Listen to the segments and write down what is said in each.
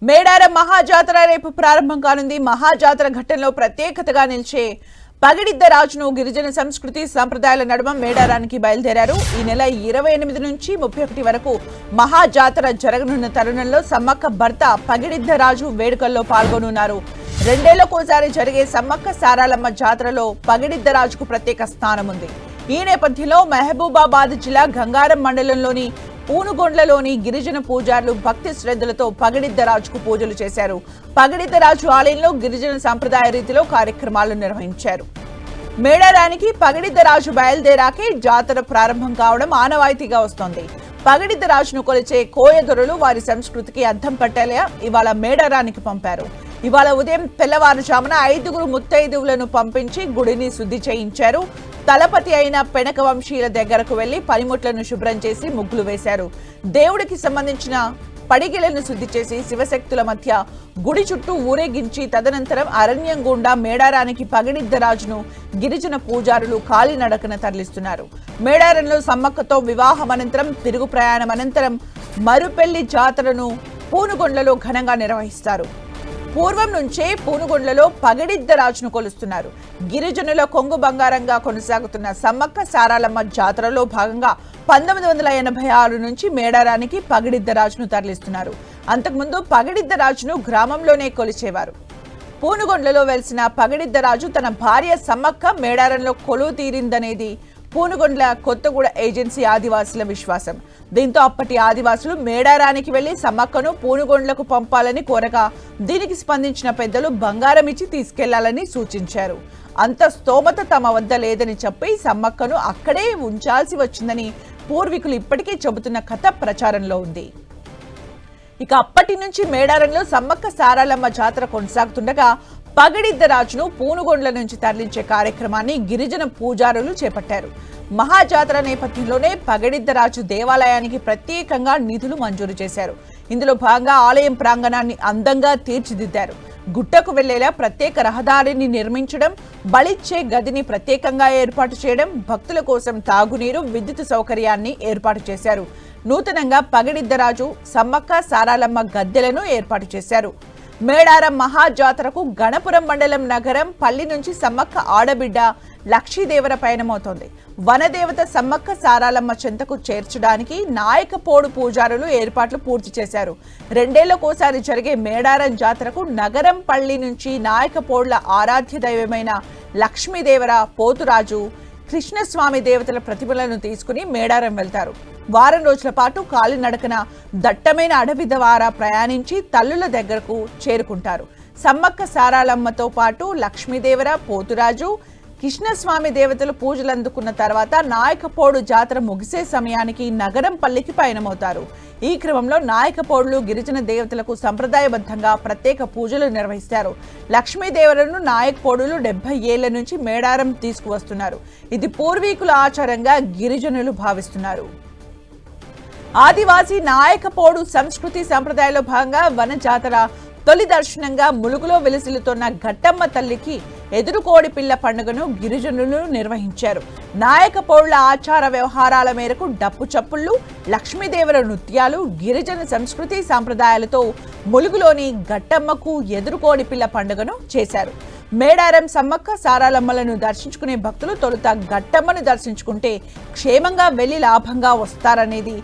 మేడారం మహాజాతర రేపు ప్రారంభం కానుంది. మహాజాతర ఘట్టంలో ప్రత్యేకతగా నిలిచే పగిడిద్ద రాజును గిరిజన సంస్కృతి సంప్రదాయాల నడుమ మేడారానికి బయలుదేరారు. ఈ నెల 28 నుంచి 31 వరకు మహాజాతర జరగనున్న తరుణంలో సమ్మక్క భర్త పగిడిద్ద రాజు వేడుకల్లో పాల్గొనున్నారు. రెండేళ్లకోసారి జరిగే సమ్మక్క సారాలమ్మ జాతరలో పగిడిద్ద రాజుకు ప్రత్యేక స్థానం ఉంది. ఈ నేపథ్యంలో మహబూబాబాద్ జిల్లా గంగారం మండలంలోని పూనుగొండ్లలోని గిరిజన పూజారులు భక్తి శ్రద్ధలతో పగిడిద్దరాజుకు పూజలు చేశారు. పగిడిద్దరాజు ఆలయంలో గిరిజన సంప్రదాయ రీతిలో కార్యక్రమాలు నిర్వహించారు. మేడారానికి పగిడిద్దరాజు బయలుదేరాకే జాతర ప్రారంభం కావడం ఆనవాయితీగా వస్తోంది. పగిడిద్దరాజును కొలిచే కోయదొరలు వారి సంస్కృతికి అద్దం పట్టేలా ఇవాళ మేడారానికి పంపారు. ఇవాళ ఉదయం తెల్లవారుజామున 5 ముత్తైదువులను పంపించి గుడిని శుద్ధి చేయించారు. తలపతి అయిన పెనక వంశీయుల దగ్గరకు వెళ్లి పనిముట్లను శుభ్రం చేసి ముగ్గులు వేశారు. దేవుడికి సంబంధించిన పడిగిలను శుద్ధి చేసి శివశక్తుల మధ్య గుడి చుట్టూ ఊరేగించి తదనంతరం అరణ్యం గుండా మేడారానికి పగిడిద్దరాజును గిరిజన పూజారులు కాలినడకన తరలిస్తున్నారు. మేడారంలో సమ్మక్కతో వివాహం అనంతరం తిరుగు ప్రయాణం అనంతరం మరుపెళ్లి జాతరను పూనుగొండ్లలో ఘనంగా నిర్వహిస్తారు. పూర్వం నుంచే పూనుగొండ్లలో పగిడిద్దరాజును కొలుస్తున్నారు. గిరిజనుల కొంగు బంగారంగా కొనసాగుతున్న సమ్మక్క సారాలమ్మ జాతరలో భాగంగా 1986 నుంచి మేడారానికి పగిడిద్దరాజును తరలిస్తున్నారు. అంతకుముందు పగిడిద్దరాజును గ్రామంలోనే కొలిచేవారు. పూనుగొండ్లలో వెలిసిన పగిడిద్దరాజు తన భార్య సమ్మక్క మేడారంలో కొలువు తీరిందనేది పూనుగొండ్ల కొత్తగూడ ఏజెన్సీ ఆదివాసుల విశ్వాసం. దీంతో అప్పటి ఆదివాసులు మేడారానికి వెళ్లి సమ్మక్కను పూనుగొండ్లకు పంపాలని కోరగా దీనికి స్పందించిన పెద్దలు బంగారం ఇచ్చి తీసుకెళ్లాలని సూచించారు. అంత స్తోమత తమ వద్ద లేదని చెప్పి సమ్మక్కను అక్కడే ఉంచాల్సి వచ్చిందని పూర్వీకులు ఇప్పటికీ చెబుతున్న కథ ప్రచారంలో ఉంది. ఇక అప్పటి నుంచి మేడారంలో సమ్మక్క సారాలమ్మ జాతర కొనసాగుతుండగా పగిడిద్దరాజును పూనుగొండ్ల నుంచి తరలించే కార్యక్రమాన్ని గిరిజన పూజారులు చేపట్టారు. మహాజాతర నేపథ్యంలోనే పగిడిద్దరాజు దేవాలయానికి ప్రత్యేకంగా నిధులు మంజూరు చేశారు. ఇందులో భాగంగా ఆలయం ప్రాంగణాన్ని అందంగా తీర్చిదిద్దారు. గుట్టకు వెళ్లేలా ప్రత్యేక రహదారిని నిర్మించడం, బలిచ్చే గదిని ప్రత్యేకంగా ఏర్పాటు చేయడం, భక్తుల కోసం తాగునీరు, విద్యుత్ సౌకర్యాన్ని ఏర్పాటు చేశారు. నూతనంగా పగిడిద్దరాజు సమ్మక్క సారాలమ్మ గద్దెలను ఏర్పాటు చేశారు. మేడారం మహాజాతరకు గణపురం మండలం నగరం పల్లి నుంచి సమ్మక్క ఆడబిడ్డ లక్షీదేవర పయనమవుతోంది. వనదేవత సమ్మక్క సారాలమ్మ చెంతకు చేర్చడానికి నాయకపోడు పూజారులు ఏర్పాట్లు పూర్తి చేశారు. రెండేళ్లకోసారి జరిగే మేడారం జాతరకు నగరం పల్లి నుంచి నాయకపోడ్ల ఆరాధ్య దైవమైన లక్ష్మీదేవర, పోతురాజు, కృష్ణస్వామి దేవతల ప్రతిమలను తీసుకుని మేడారం వెళ్తారు. వారం రోజుల పాటు కాలినడకన దట్టమైన అడవి ద్వారా ప్రయాణించి తల్లుల దగ్గరకు చేరుకుంటారు. సమ్మక్క సారాలమ్మతో పాటు లక్ష్మీదేవర, పోతురాజు, కృష్ణస్వామి దేవతలు పూజలు అందుకున్న తర్వాత నాయకపోడు జాతర ముగిసే సమయానికి నగరం పల్లికి పయనమవుతారు. ఈ క్రమంలో నాయకపోడులు గిరిజన దేవతలకు సంప్రదాయబద్ధంగా ప్రత్యేక పూజలు నిర్వహిస్తారు. లక్ష్మీదేవరను నాయకపోడులు 70 ఏళ్ల నుంచి మేడారం తీసుకువస్తున్నారు. ఇది పూర్వీకుల ఆచారంగా గిరిజనులు భావిస్తున్నారు. ఆదివాసీ నాయకపోడు సంస్కృతి సంప్రదాయంలో భాగంగా వన జాతర తొలి దర్శనంగా ములుగులో వెలిసిల్లుతోన్న ఘట్టమ్మ తల్లికి ఎదురుకోడి పిల్ల పండుగను గిరిజనులు నిర్వహించారు. నాయకపోళ్ల ఆచార వ్యవహారాల మేరకు డప్పు చప్పుళ్లు, లక్ష్మీదేవర నృత్యాలు, గిరిజన సంస్కృతి సంప్రదాయాలతో ములుగులోని ఘట్టమ్మకు ఎదురుకోడి పిల్ల పండుగను చేశారు. మేడారం సమ్మక్క సారాలమ్మలను దర్శించుకునే భక్తులు తొలుత ఘట్టమ్మను దర్శించుకుంటే క్షేమంగా వెళ్లి లాభంగా వస్తారనేది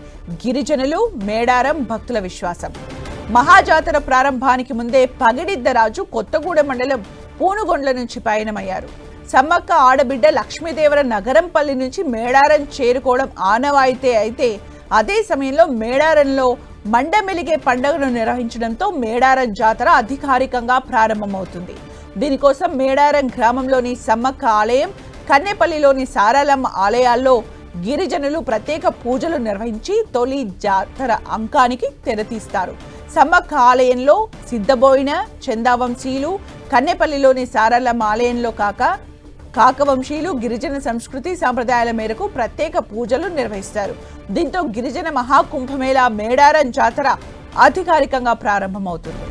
గిరిజనులు, మేడారం భక్తుల విశ్వాసం. మహాజాతర ప్రారంభానికి ముందే పగిడిద్దరాజు కొత్తగూడ మండలం పూనుగొండ్ల నుంచి పయనమయ్యారు. సమ్మక్క ఆడబిడ్డ లక్ష్మీదేవర నగరంపల్లి నుంచి మేడారం చేరుకోవడం ఆనవాయితీ అయితే అదే సమయంలో మేడారంలో మండమెలిగే పండుగను నిర్వహించడంతో మేడారం జాతర అధికారికంగా ప్రారంభమవుతుంది. దీనికోసం మేడారం గ్రామంలోని సమ్మక్క ఆలయం, కన్నెపల్లిలోని సారాలమ్మ ఆలయాల్లో గిరిజనులు ప్రత్యేక పూజలు నిర్వహించి తొలి జాతర అంకానికి తెరతీస్తారు. సమ్మక్క ఆలయంలో సిద్ధబోయిన చందావంశీయులు, కన్నెపల్లిలోని సారాలమ్మ ఆలయంలో కాకవంశీయులు గిరిజన సంస్కృతి సాంప్రదాయాల మేరకు ప్రత్యేక పూజలు నిర్వహిస్తారు. దీంతో గిరిజన మహాకుంభమేళా మేడారం జాతర అధికారికంగా ప్రారంభమవుతుంది.